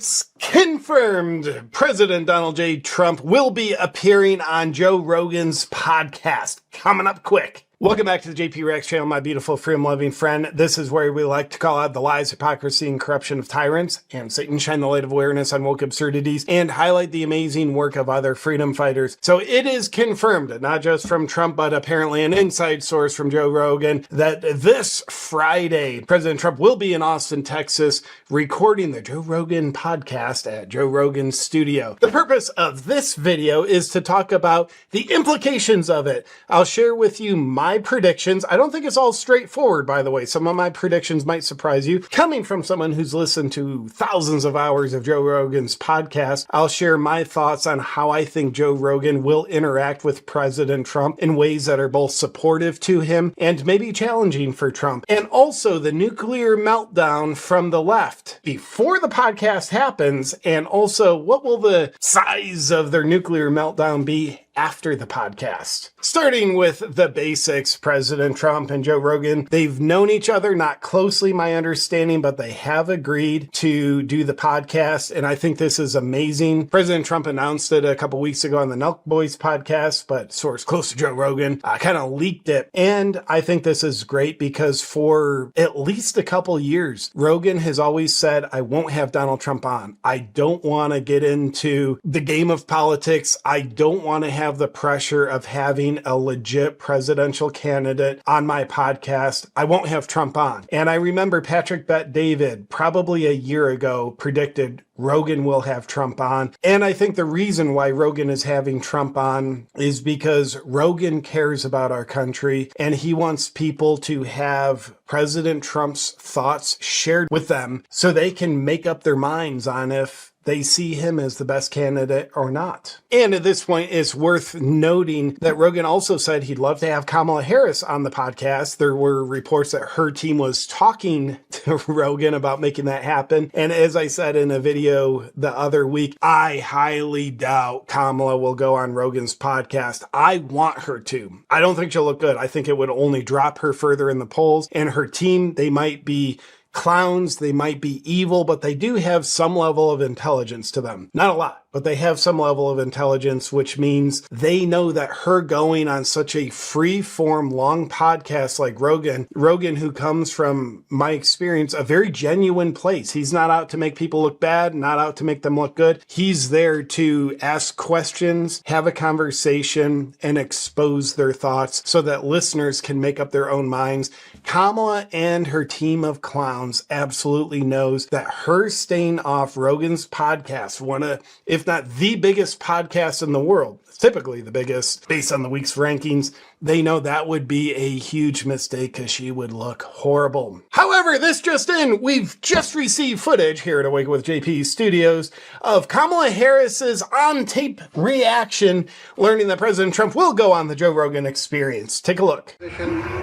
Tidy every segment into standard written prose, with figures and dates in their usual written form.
It's confirmed. President Donald J. Trump will be appearing on Joe Rogan's podcast. Coming up quick. Welcome back to the JP Rex channel, my beautiful freedom-loving friend. This is where we like to call out the lies, hypocrisy, and corruption of tyrants, and Satan shine the light of awareness on woke absurdities, and highlight the amazing work of other freedom fighters. So it is confirmed, not just from Trump, but apparently an inside source from Joe Rogan, that this Friday, President Trump will be in Austin, Texas, recording the Joe Rogan podcast at Joe Rogan's studio. The purpose of this video is to talk about the implications of it. I'll share with you my predictions. I don't think it's all straightforward, by the way. Some of my predictions might surprise you. Coming from someone who's listened to thousands of hours of Joe Rogan's podcast, I'll share my thoughts on how I think Joe Rogan will interact with President Trump in ways that are both supportive to him and maybe challenging for Trump. And also the nuclear meltdown from the left before the podcast happens, and also what will the size of their nuclear meltdown be after the podcast. Starting with the basics, President Trump and Joe Rogan, they've known each other, not closely, my understanding, but they have agreed to do the podcast, and I think this is amazing. President Trump announced it a couple weeks ago on the Nelk Boys podcast, but source close to Joe Rogan kind of leaked it, and I think this is great because for at least a couple years, Rogan has always said, I won't have Donald Trump on. I don't want to get into the game of politics. I don't want to have the pressure of having a legit presidential candidate on my podcast. I won't have Trump on. And I remember Patrick Bet-David probably a year ago predicted Rogan will have Trump on. And I think the reason why Rogan is having Trump on is because Rogan cares about our country and he wants people to have President Trump's thoughts shared with them so they can make up their minds on if they see him as the best candidate or not. And at this point, it's worth noting that Rogan also said he'd love to have Kamala Harris on the podcast. There were reports that her team was talking to Rogan about making that happen. And as I said in a video the other week, I highly doubt Kamala will go on Rogan's podcast. I want her to. I don't think she'll look good. I think it would only drop her further in the polls. And her team, they might be clowns, they might be evil, but they do have some level of intelligence to them. Not a lot, but they have some level of intelligence, which means they know that her going on such a free-form, long podcast like Rogan, who comes from my experience, a very genuine place. He's not out to make people look bad, not out to make them look good. He's there to ask questions, have a conversation, and expose their thoughts so that listeners can make up their own minds. Kamala and her team of clowns absolutely knows that her staying off Rogan's podcast, one of, if not the biggest podcast in the world, typically the biggest based on the week's rankings, they know that would be a huge mistake because she would look horrible. However, this just in, we've just received footage here at Awake with JP Studios of Kamala Harris's on-tape reaction, learning that President Trump will go on the Joe Rogan Experience. Take a look.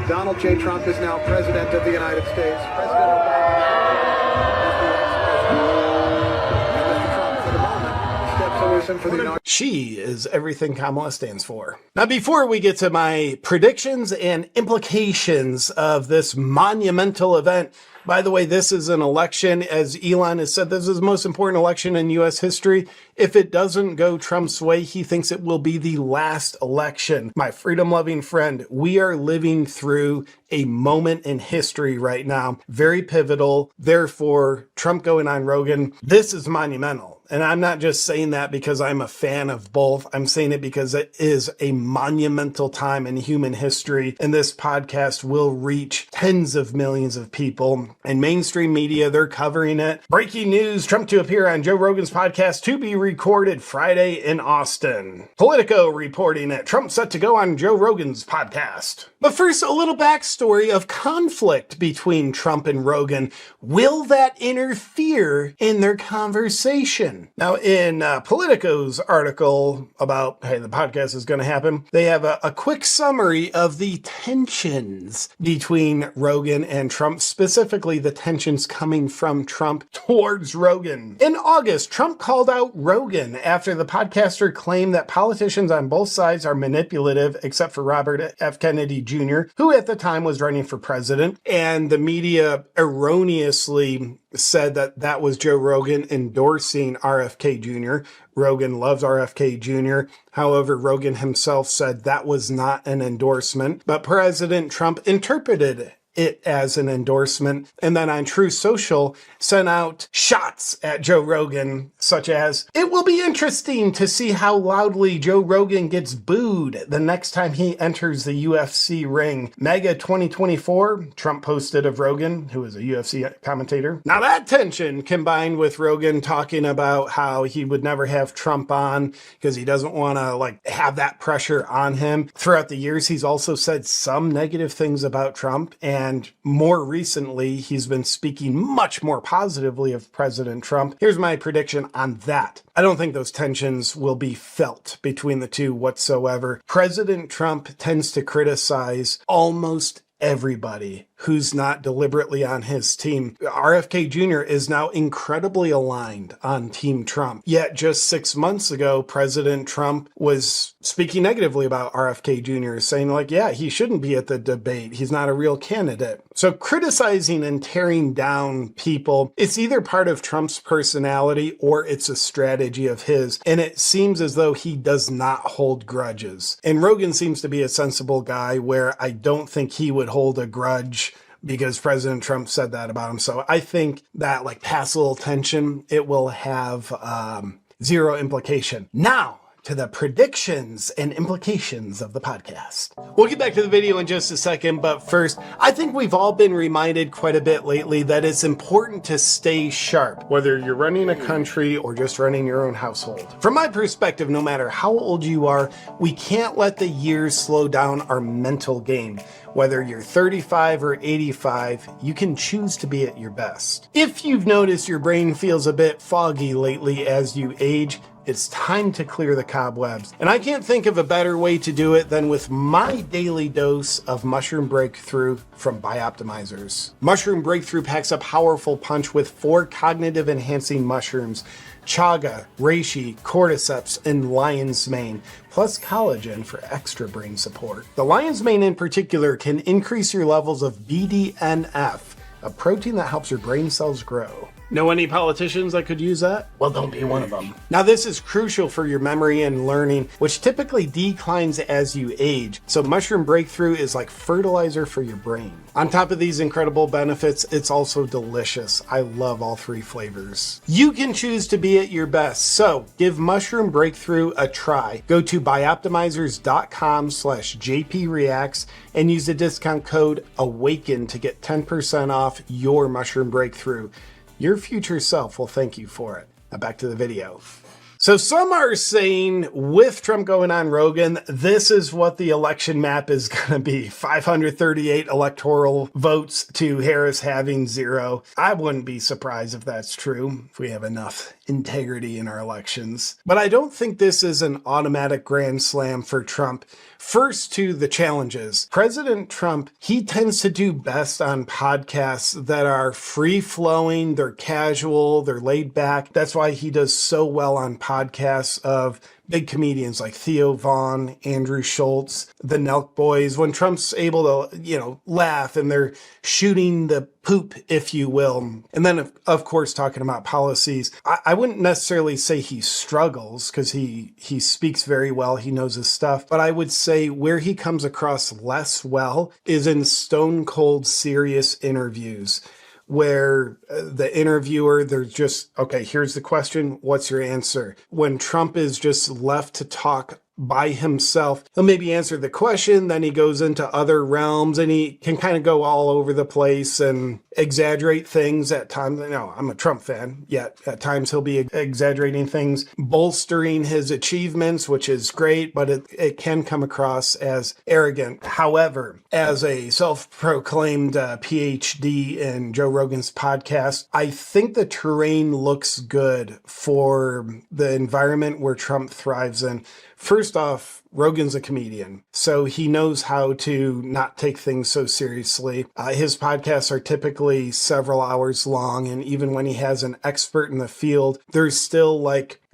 Donald J. Trump is now President of the United States. President Obama. She is everything Kamala stands for. Now, before we get to my predictions and implications of this monumental event, by the way, this is an election, as Elon has said, this is the most important election in U.S. history. If it doesn't go Trump's way, he thinks it will be the last election. My freedom-loving friend, we are living through a moment in history right now, very pivotal. Therefore, Trump going on Rogan, this is monumental. And I'm not just saying that because I'm a fan of both. I'm saying it because it is a monumental time in human history. And this podcast will reach tens of millions of people. And mainstream media, they're covering it. Breaking news, Trump to appear on Joe Rogan's podcast to be recorded Friday in Austin. Politico reporting it. Trump set to go on Joe Rogan's podcast. But first, a little backstory of conflict between Trump and Rogan. Will that interfere in their conversation? Now, in Politico's article about, hey, the podcast is going to happen, they have a quick summary of the tensions between Rogan and Trump, specifically the tensions coming from Trump towards Rogan. In August, Trump called out Rogan after the podcaster claimed that politicians on both sides are manipulative, except for Robert F. Kennedy Jr., who at the time was running for president, and the media erroneously said that that was Joe Rogan endorsing RFK Jr. Rogan loves RFK Jr. However, Rogan himself said that was not an endorsement, but President Trump interpreted it as an endorsement, and then on True Social sent out shots at Joe Rogan, such as, "It will be interesting to see how loudly Joe Rogan gets booed the next time he enters the UFC ring. Mega 2024, Trump posted of Rogan, who is a UFC commentator. Now that tension, combined with Rogan talking about how he would never have Trump on because he doesn't want to have that pressure on him. Throughout the years, he's also said some negative things about Trump, and more recently, he's been speaking much more positively of President Trump. Here's my prediction on that. I don't think those tensions will be felt between the two whatsoever. President Trump tends to criticize almost everybody who's not deliberately on his team. RFK Jr. is now incredibly aligned on Team Trump. Yet just 6 months ago, President Trump was speaking negatively about RFK Jr., saying yeah, he shouldn't be at the debate. He's not a real candidate. So criticizing and tearing down people, it's either part of Trump's personality or it's a strategy of his. And it seems as though he does not hold grudges. And Rogan seems to be a sensible guy where I don't think he would hold a grudge because President Trump said that about him. So I think that past little tension, it will have zero implication. Now, to the predictions and implications of the podcast. We'll get back to the video in just a second, but first, I think we've all been reminded quite a bit lately that it's important to stay sharp, whether you're running a country or just running your own household. From my perspective, no matter how old you are, we can't let the years slow down our mental game. Whether you're 35 or 85, you can choose to be at your best. If you've noticed your brain feels a bit foggy lately as you age, it's time to clear the cobwebs. And I can't think of a better way to do it than with my daily dose of Mushroom Breakthrough from Bioptimizers. Mushroom Breakthrough packs a powerful punch with 4 cognitive enhancing mushrooms: chaga, reishi, cordyceps, and lion's mane, plus collagen for extra brain support. The lion's mane in particular can increase your levels of BDNF, a protein that helps your brain cells grow. Know any politicians that could use that? Well, don't be one of them. Now, this is crucial for your memory and learning, which typically declines as you age. So Mushroom Breakthrough is like fertilizer for your brain. On top of these incredible benefits, it's also delicious. I love all 3 flavors. You can choose to be at your best, so give Mushroom Breakthrough a try. Go to bioptimizers.com/JPReacts and use the discount code AWAKEN to get 10% off your Mushroom Breakthrough. Your future self will thank you for it. Now back to the video. So some are saying with Trump going on Rogan, this is what the election map is going to be. 538 electoral votes to Harris having 0. I wouldn't be surprised if that's true, if we have enough integrity in our elections. But I don't think this is an automatic grand slam for Trump. First, to the challenges. President Trump, he tends to do best on podcasts that are free-flowing, they're casual, they're laid back. That's why he does so well on podcasts of big comedians like Theo Vaughn, Andrew Schultz, the Nelk Boys. When Trump's able to, laugh and they're shooting the poop, if you will. And then, of course, talking about policies. I wouldn't necessarily say he struggles because he speaks very well. He knows his stuff. But I would say where he comes across less well is in stone cold serious interviews, where the interviewer, they're just, okay, here's the question. What's your answer? When Trump is just left to talk by himself, he'll maybe answer the question, then he goes into other realms and he can kind of go all over the place and exaggerate things at times. I'm a Trump fan, yet at times he'll be exaggerating things, bolstering his achievements, which is great, but it can come across as arrogant. However, as a self-proclaimed PhD in Joe Rogan's podcast, I think the terrain looks good for the environment where Trump thrives in. First off, Rogan's a comedian, so he knows how to not take things so seriously. His podcasts are typically several hours long, and even when he has an expert in the field, there's still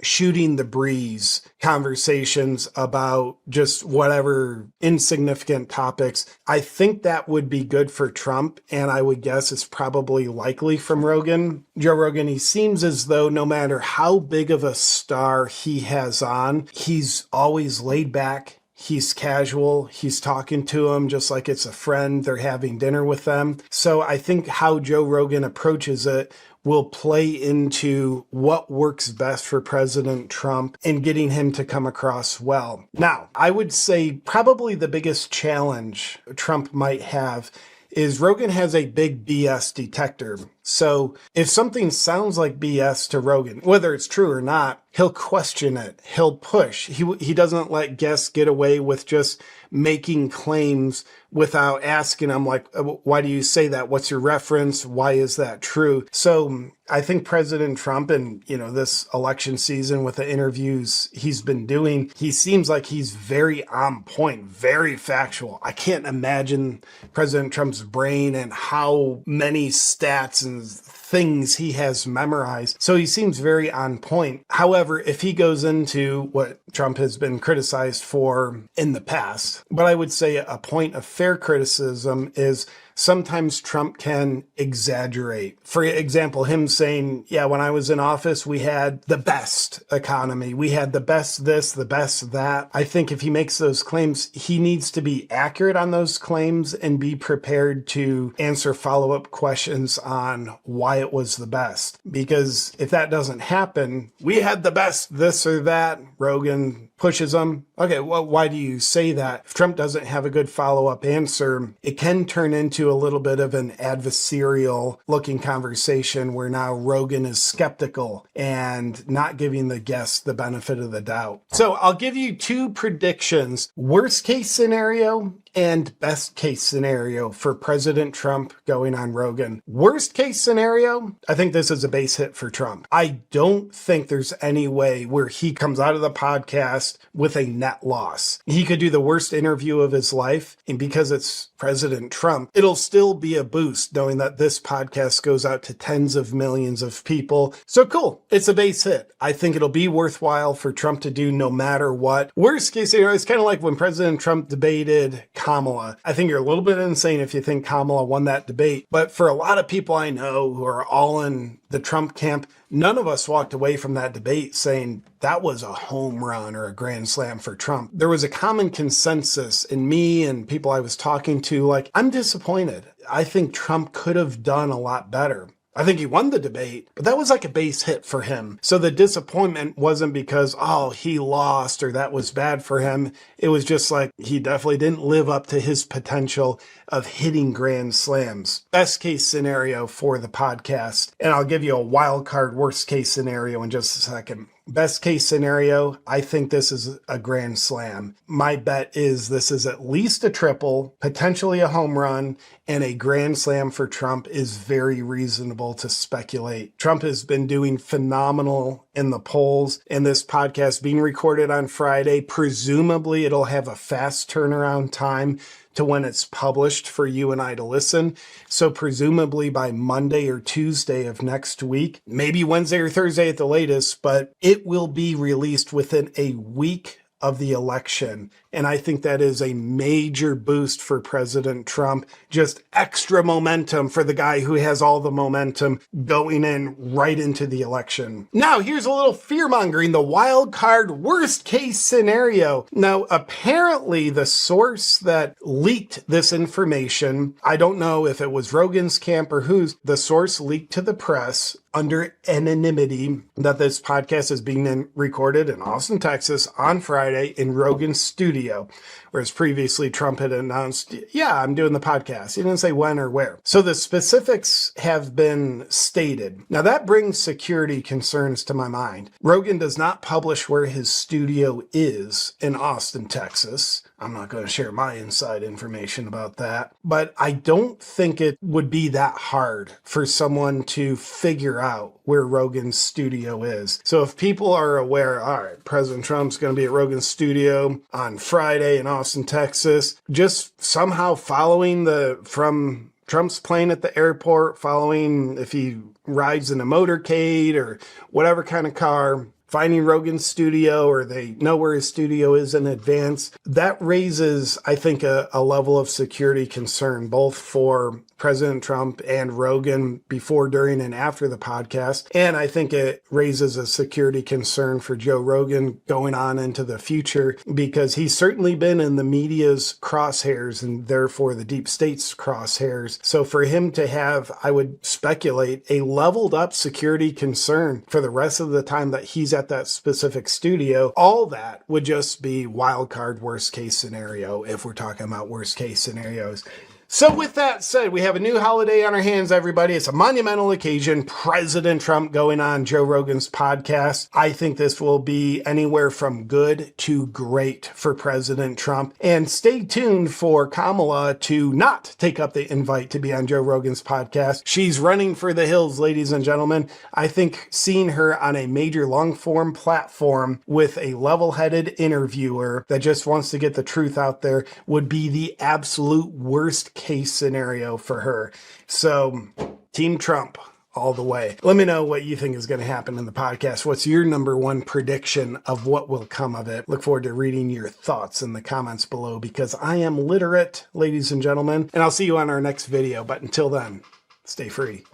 shooting the breeze conversations about just whatever insignificant topics. I think that would be good for Trump, and I would guess it's probably likely from Rogan. Joe Rogan, he seems as though no matter how big of a star he has on, he's always laid back. He's casual. He's talking to him just like it's a friend. They're having dinner with them. So I think how Joe Rogan approaches it will play into what works best for President Trump and getting him to come across well. Now, I would say probably the biggest challenge Trump might have is Rogan has a big BS detector. So if something sounds like BS to Rogan, whether it's true or not, he'll question it. He'll push. He doesn't let guests get away with just making claims without asking them, like, why do you say that? What's your reference? Why is that true? So I think President Trump and, this election season with the interviews he's been doing, he seems like he's very on point, very factual. I can't imagine President Trump's brain and how many stats and things he has memorized. So he seems very on point. However, if he goes into what Trump has been criticized for in the past, but I would say a point of fair criticism is sometimes Trump can exaggerate. For example, him saying, yeah, when I was in office, we had the best economy. We had the best this, the best that. I think if he makes those claims, he needs to be accurate on those claims and be prepared to answer follow-up questions on why it was the best. Because if that doesn't happen, we had the best this or that, Rogan pushes them. Okay, well, why do you say that? If Trump doesn't have a good follow-up answer, it can turn into a little bit of an adversarial looking conversation where now Rogan is skeptical and not giving the guest the benefit of the doubt. So I'll give you two predictions. Worst case scenario and best case scenario for President Trump going on Rogan. Worst case scenario, I think this is a base hit for Trump. I don't think there's any way where he comes out of the podcast with a net loss. He could do the worst interview of his life, and because it's President Trump, it'll still be a boost knowing that this podcast goes out to tens of millions of people. So cool, it's a base hit. I think it'll be worthwhile for Trump to do no matter what. Worst case scenario, it's kind of like when President Trump debated Kamala. I think you're a little bit insane if you think Kamala won that debate. But for a lot of people I know who are all in the Trump camp, none of us walked away from that debate saying that was a home run or a grand slam for Trump. There was a common consensus in me and people I was talking to, like, I'm disappointed. I think Trump could have done a lot better. I think he won the debate, but that was like a base hit for him. So the disappointment wasn't because, he lost or that was bad for him. It was just like he definitely didn't live up to his potential of hitting grand slams. Best case scenario for the podcast. And I'll give you a wild card worst case scenario in just a second. Best case scenario, I think this is a grand slam. My bet is this is at least a triple, potentially a home run, and a grand slam for Trump is very reasonable to speculate. Trump has been doing phenomenal in the polls, and this podcast being recorded on Friday, presumably it'll have a fast turnaround time to when it's published for you and I to listen. So presumably by Monday or Tuesday of next week, maybe Wednesday or Thursday at the latest, but it will be released within a week of the election. And I think that is a major boost for President Trump. Just extra momentum for the guy who has all the momentum going in right into the election. Now, here's a little fear-mongering, the wild card worst case scenario. Now, apparently the source that leaked this information, I don't know if it was Rogan's camp or whose, the source leaked to the press under anonymity that this podcast is being recorded in Austin, Texas on Friday in Rogan's studio, whereas previously Trump had announced, yeah, I'm doing the podcast. He didn't say when or where. So the specifics have been stated. Now that brings security concerns to my mind. Rogan does not publish where his studio is in Austin, Texas. I'm not going to share my inside information about that, but I don't think it would be that hard for someone to figure out where Rogan's studio is. So if people are aware, all right, President Trump's going to be at Rogan's studio on Friday in Austin, Texas, just somehow following from Trump's plane at the airport, following if he rides in a motorcade or whatever kind of car, finding Rogan's studio, or they know where his studio is in advance. That raises, I think, a level of security concern, both for President Trump and Rogan before, during, and after the podcast. And I think it raises a security concern for Joe Rogan going on into the future, because he's certainly been in the media's crosshairs and therefore the deep state's crosshairs. So for him to have, I would speculate, a leveled up security concern for the rest of the time that he's at that specific studio, all that would just be wild card worst case scenario if we're talking about worst case scenarios. So with that said, we have a new holiday on our hands, everybody. It's a monumental occasion. President Trump going on Joe Rogan's podcast. I think this will be anywhere from good to great for President Trump. And stay tuned for Kamala to not take up the invite to be on Joe Rogan's podcast. She's running for the hills, ladies and gentlemen. I think seeing her on a major long-form platform with a level-headed interviewer that just wants to get the truth out there would be the absolute worst case scenario for her. So, Team Trump all the way. Let me know what you think is going to happen in the podcast. What's your number one prediction of what will come of it? Look forward to reading your thoughts in the comments below, because I am literate, ladies and gentlemen, and I'll see you on our next video. But until then, stay free.